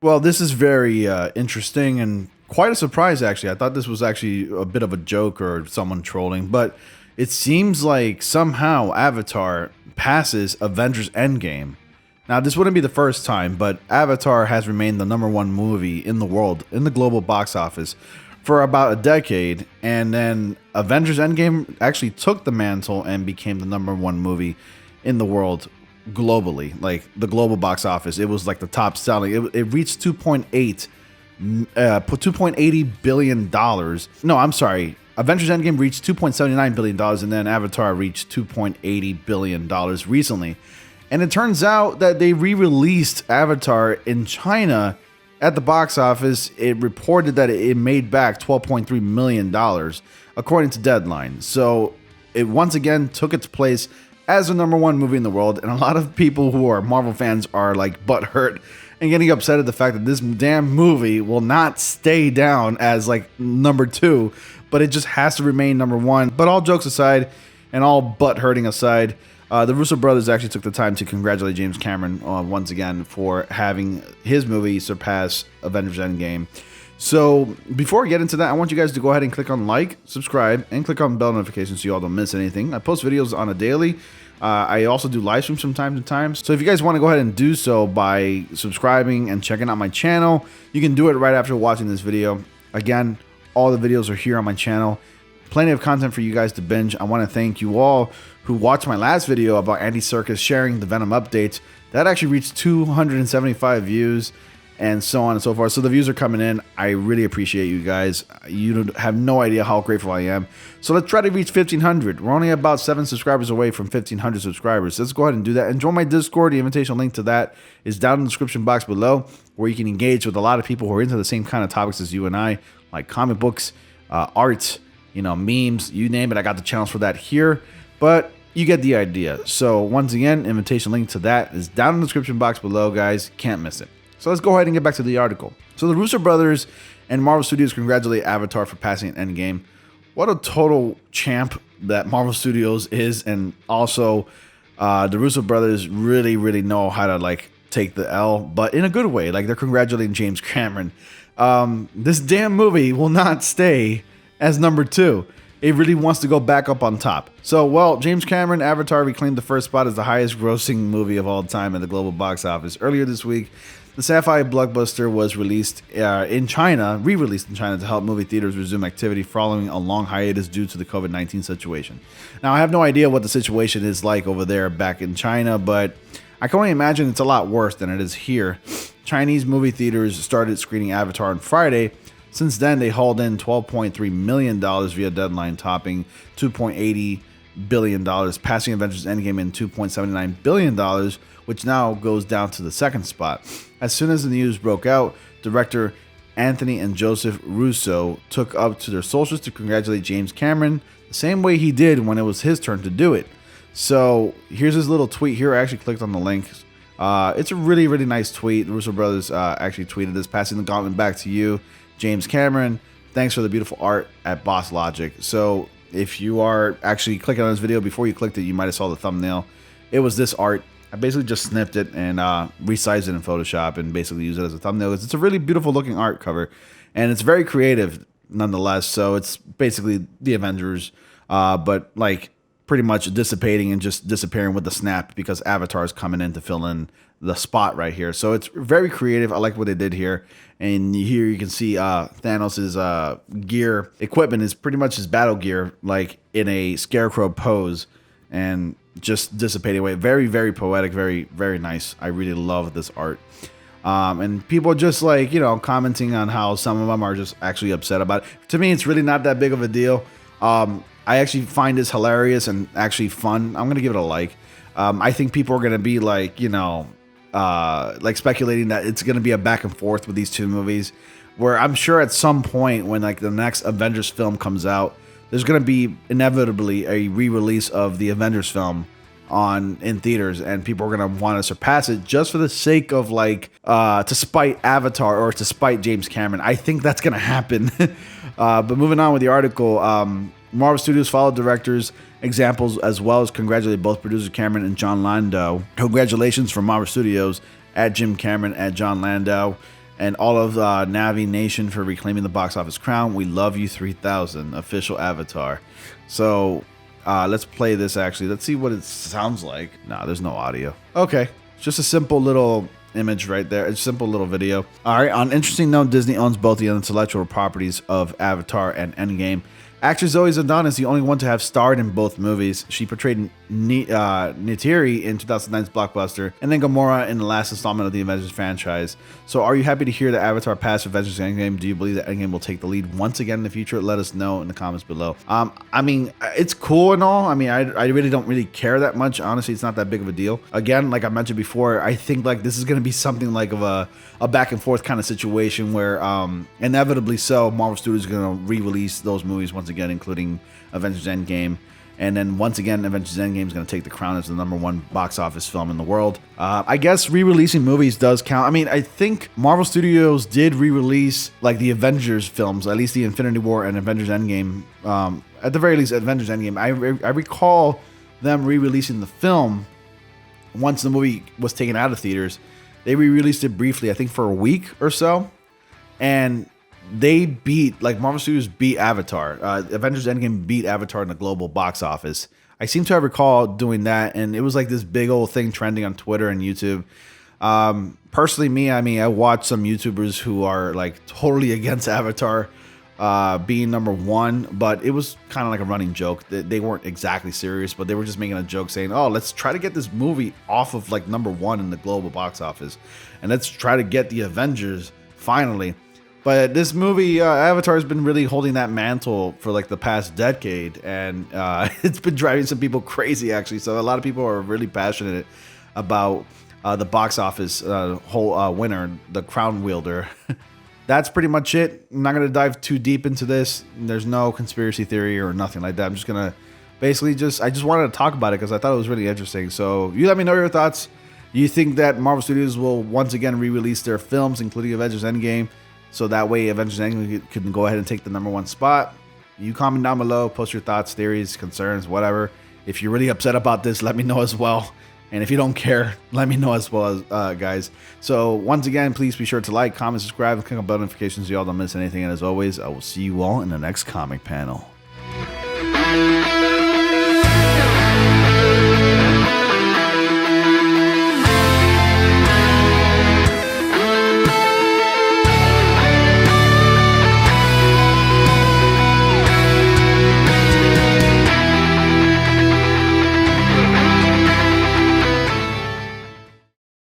Well, this is very interesting and quite a surprise, actually. I thought this was actually a bit of a joke or someone trolling, but it seems like somehow Avatar passes Avengers Endgame. Now, this wouldn't be the first time, but Avatar has remained the #1 movie in the world, in the global box office, for about a decade, and then Avengers Endgame actually took the mantle and became the #1 movie in the world globally, like the global box office. It was like the top selling. It reached 2.80 billion dollars. No, I'm sorry. Avengers Endgame reached 2.79 billion dollars, and then Avatar reached 2.80 billion dollars recently. And it turns out that they re-released Avatar in China at the box office. It reported that it made back $12.3 million, according to Deadline. So it once again took its place as the #1 movie in the world, and a lot of people who are Marvel fans are like butthurt and getting upset at the fact that this damn movie will not stay down as like #2, but it just has to remain #1. But all jokes aside, and all butt hurting aside, the Russo brothers actually took the time to congratulate James Cameron once again for having his movie surpass Avengers Endgame. So before we get into that, I want you guys to go ahead and click on like, subscribe, and click on bell notifications so you all don't miss anything. I post videos on a daily. I also do live streams from time to time. So if you guys want to go ahead and do so by subscribing and checking out my channel, you can do it right after watching this video. Again, all the videos are here on my channel. Plenty of content for you guys to binge. I want to thank you all who watched my last video about Andy Serkis sharing the Venom updates. That actually reached 275 views. And so on and so forth. So the views are coming in. I really appreciate you guys. You have no idea how grateful I am. So let's try to reach 1,500. We're only about 7 subscribers away from 1,500 subscribers. Let's go ahead and do that. And join my Discord. The invitation link to that is down in the description box below, where you can engage with a lot of people who are into the same kind of topics as you and I, like comic books, art, memes, you name it. I got the channels for that here. But you get the idea. So once again, invitation link to that is down in the description box below, guys. Can't miss it. So let's go ahead and get back to the article. So the Russo brothers and Marvel Studios congratulate Avatar for passing Endgame. What a total champ that Marvel Studios is, and also the Russo brothers really, really know how to like take the L, but in a good way. Like they're congratulating James Cameron. This damn movie will not stay as #2. It really wants to go back up on top. So, well, James Cameron, Avatar reclaimed the first spot as the highest grossing movie of all time at the global box office. Earlier this week, the sci-fi blockbuster was released in China, re-released in China to help movie theaters resume activity following a long hiatus due to the COVID-19 situation. Now, I have no idea what the situation is like over there back in China, but I can only imagine it's a lot worse than it is here. Chinese movie theaters started screening Avatar on Friday. Since then, they hauled in $12.3 million via Deadline, topping $2.80 billion, passing Avengers Endgame in $2.79 billion, which now goes down to the second spot. As soon as the news broke out, director Anthony and Joseph Russo took up to their socials to congratulate James Cameron the same way he did when it was his turn to do it. So here's his little tweet here. I actually clicked on the link. It's a really, really nice tweet. The Russo brothers actually tweeted this: passing the gauntlet back to you, James Cameron. Thanks for the beautiful art at Boss Logic. So if you are actually clicking on this video, before you clicked it, you might have saw the thumbnail. It was this art. I basically just snipped it and resized it in Photoshop and basically used it as a thumbnail. It's a really beautiful looking art cover, and it's very creative nonetheless. So it's basically the Avengers, but like pretty much dissipating and just disappearing with the snap, because Avatar is coming in to fill in the spot right here. So it's very creative. I like what they did here. And here you can see Thanos's gear equipment is pretty much his battle gear, like in a scarecrow pose, and just dissipating away. Very, very poetic, very, very nice. I really love this art. And people are just like, commenting on how some of them are just actually upset about it. To me, it's really not that big of a deal. I actually find this hilarious and actually fun. I'm going to give it a like. I think people are going to be like, like speculating that it's going to be a back and forth with these two movies, where I'm sure at some point when like the next Avengers film comes out, there's going to be inevitably a re-release of the Avengers film in theaters, and people are going to want to surpass it just for the sake of like to spite Avatar or to spite James Cameron. I think that's going to happen. But moving on with the article, Marvel Studios followed directors' examples as well as congratulated both producer Cameron and John Landau. Congratulations from Marvel Studios at Jim Cameron at John Landau. And all of Navi Nation for reclaiming the box office crown. We love you 3000 official avatar. So let's play this actually. Let's see what it sounds like. Nah, there's no audio. Okay, just a simple little image right there. It's a simple little video. All right, on an interesting note, Disney owns both the intellectual properties of Avatar and Endgame. Actress Zoe Saldana is the only one to have starred in both movies. She portrayed Neytiri in 2009's blockbuster, and then Gamora in the last installment of the Avengers franchise. So are you happy to hear that Avatar passed Avengers Endgame? Do you believe that Endgame will take the lead once again in the future? Let us know in the comments below. I mean, it's cool and all. I mean, I really don't really care that much. Honestly, it's not that big of a deal. Again, like I mentioned before, I think like this is going to be something like of a back and forth kind of situation where inevitably so Marvel Studios is going to re-release those movies once again, including Avengers Endgame. And then once again, Avengers Endgame is going to take the crown as the #1 box office film in the world. I guess re-releasing movies does count. I mean, I think Marvel Studios did re-release like the Avengers films, at least the Infinity War and Avengers Endgame. At the very least, Avengers Endgame. I recall them re-releasing the film once the movie was taken out of theaters. They re-released it briefly, I think for a week or so. And they beat, like Marvel Studios beat Avatar. Avengers Endgame beat Avatar in the global box office. I seem to recall doing that, and it was like this big old thing trending on Twitter and YouTube. Personally, me, I mean, I watch some YouTubers who are like totally against Avatar being #1, but it was kind of like a running joke. They weren't exactly serious, but they were just making a joke saying, oh, let's try to get this movie off of like #1 in the global box office, and let's try to get the Avengers finally. But this movie, Avatar, has been really holding that mantle for like the past decade, and it's been driving some people crazy actually. So a lot of people are really passionate about the box office whole winner, the crown wielder. That's pretty much it. I'm not going to dive too deep into this. There's no conspiracy theory or nothing like that. I'm just going to basically I just wanted to talk about it because I thought it was really interesting. So you let me know your thoughts. Do you think that Marvel Studios will once again re-release their films, including Avengers Endgame, so that way Avengers Endgame can go ahead and take the #1 spot? You comment down below, post your thoughts, theories, concerns, whatever. If you're really upset about this, let me know as well. And if you don't care, let me know as well, guys. So once again, please be sure to like, comment, subscribe, and click on bell notifications so y'all don't miss anything. And as always, I will see you all in the next comic panel.